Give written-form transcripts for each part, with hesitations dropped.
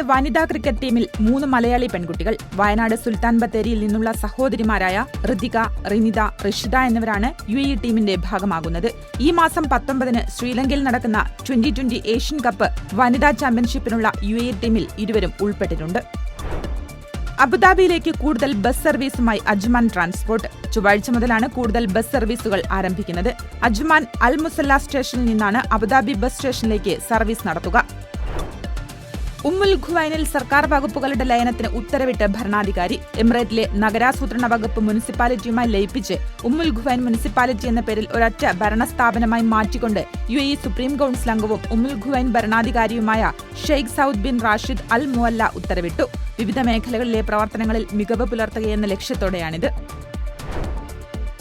വനിതാ ക്രിക്കറ്റ് ടീമിൽ 3 മലയാളി പെൺകുട്ടികൾ. വയനാട് സുൽത്താൻ ബത്തേരിയിൽ നിന്നുള്ള സഹോദരിമാരായ ഋതിക, റിനിത, റിഷിത എന്നിവരാണ് UAE ടീമിന്റെ ഭാഗമാകുന്നത്. ഈ മാസം 19-ന് ശ്രീലങ്കയിൽ നടക്കുന്ന 2020 ഏഷ്യൻ കപ്പ് വനിതാ ചാമ്പ്യൻഷിപ്പിനുള്ള UAE ടീമിൽ ഇരുവരും ഉൾപ്പെട്ടിട്ടുണ്ട്. അബുദാബിയിലേക്ക് കൂടുതൽ ബസ് സർവീസുമായി അജ്മാൻ ട്രാൻസ്പോർട്ട്. ചൊവ്വാഴ്ച മുതലാണ് കൂടുതൽ ബസ് സർവീസുകൾ ആരംഭിക്കുന്നത്. അജ്മാൻ അൽ മുസല്ല സ്റ്റേഷനിൽ നിന്നാണ് അബുദാബി ബസ് സ്റ്റേഷനിലേക്ക് സർവീസ് നടത്തുക. ഉമ്മുൽ ഖുവൈനിൽ സർക്കാർ വകുപ്പുകളുടെ ലയനത്തിന് ഉത്തരവിട്ട് ഭരണാധികാരി. എമിറേറ്റിലെ നഗരാസൂത്രണ വകുപ്പ് മുനിസിപ്പാലിറ്റിയുമായി ലയിപ്പിച്ച് ഉമ്മുൽ ഖുവൈൻ മുനിസിപ്പാലിറ്റി എന്ന പേരിൽ ഒരൊറ്റ ഭരണസ്ഥാപനമായി മാറ്റിക്കൊണ്ട് UAE സുപ്രീം കൌൺസിൽ അംഗവും ഉമ്മുൽ ഖുവൈൻ ഭരണാധികാരിയുമായ Sheikh Saud bin Rashid Al Mualla ഉത്തരവിട്ടു. വിവിധ മേഖലകളിലെ പ്രവർത്തനങ്ങളിൽ മികവ് പുലർത്തുകയെന്ന ലക്ഷ്യത്തോടെയാണിത്.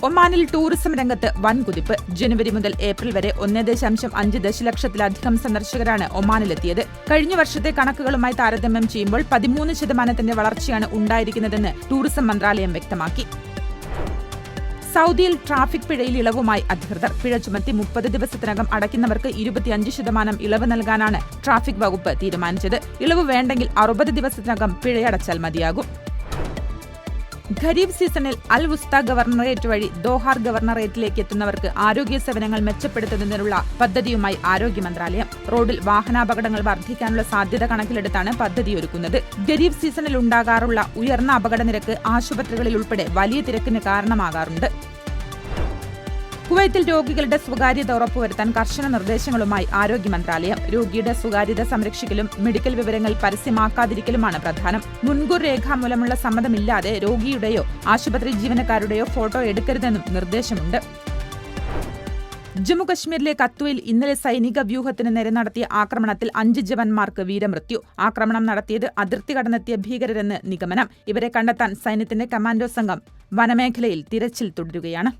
ഒമാനിൽ ടൂറിസം രംഗത്ത് വൻ കുതിപ്പ്. ജനുവരി മുതൽ ഏപ്രിൽ വരെ 1.5 ദശലക്ഷത്തിലധികം സന്ദർശകരാണ് ഒമാനിലെത്തിയത്. കഴിഞ്ഞ വർഷത്തെ കണക്കുകളുമായി താരതമ്യം ചെയ്യുമ്പോൾ 13% വളർച്ചയാണ് ഉണ്ടായിരിക്കുന്നതെന്ന് ടൂറിസം മന്ത്രാലയം വ്യക്തമാക്കി. സൗദിയിൽ ട്രാഫിക് പിഴയിൽ ഇളവുമായി അധികൃതർ. പിഴ ചുമത്തി 30 ദിവസത്തിനകം അടയ്ക്കുന്നവർക്ക് 25% ഇളവ് നൽകാനാണ് ട്രാഫിക് വകുപ്പ് തീരുമാനിച്ചത്. ഇളവ് വേണ്ടെങ്കിൽ 60 ദിവസത്തിനകം പിഴയടച്ചാൽ മതിയാകും. ഖരീഫ് സീസണിൽ അൽ വുസ്ത ഗവർണറേറ്റ് വഴി ദോഹാർ ഗവർണറേറ്റിലേക്ക് എത്തുന്നവർക്ക് ആരോഗ്യ സേവനങ്ങൾ മെച്ചപ്പെടുത്തുന്നതിനുള്ള പദ്ധതിയുമായി ആരോഗ്യ മന്ത്രാലയം. റോഡിൽ വാഹനാപകടങ്ങൾ വർദ്ധിക്കാനുള്ള സാധ്യത കണക്കിലെടുത്താണ് പദ്ധതി ഒരുക്കുന്നത്. ഖരീഫ് സീസണിൽ ഉണ്ടാകാറുള്ള ഉയർന്ന അപകടനിരക്ക് ആശുപത്രികളിൽ ഉൾപ്പെടെ വലിയ തിരക്കിന് കാരണമാകാറുണ്ട്. കുവൈത്തിൽ രോഗികളുടെ സ്വകാര്യത ഉറപ്പുവരുത്താൻ കർശന നിർദ്ദേശങ്ങളുമായി ആരോഗ്യ മന്ത്രാലയം. രോഗിയുടെ സ്വകാര്യത സംരക്ഷിക്കലും മെഡിക്കൽ വിവരങ്ങൾ പരസ്യമാക്കാതിരിക്കലുമാണ് പ്രധാനം. മുൻകൂർ രേഖാമൂലമുള്ള സമ്മതമില്ലാതെ രോഗിയുടെയോ ആശുപത്രി ജീവനക്കാരുടെയോ ഫോട്ടോ എടുക്കരുതെന്നും നിർദ്ദേശമുണ്ട്. ജമ്മുകശ്മീരിലെ കത്വയിൽ ഇന്നലെ സൈനിക വ്യൂഹത്തിന് നേരെ നടത്തിയ ആക്രമണത്തിൽ 5 ജവാന്മാർക്ക് വീരമൃത്യു. ആക്രമണം നടത്തിയത് അതിർത്തി കടന്നെത്തിയ ഭീകരരെന്ന് നിഗമനം. ഇവരെ കണ്ടെത്താൻ സൈന്യത്തിന്റെ കമാൻഡോ സംഘം വനമേഖലയിൽ തിരച്ചിൽ തുടരുകയാണ്.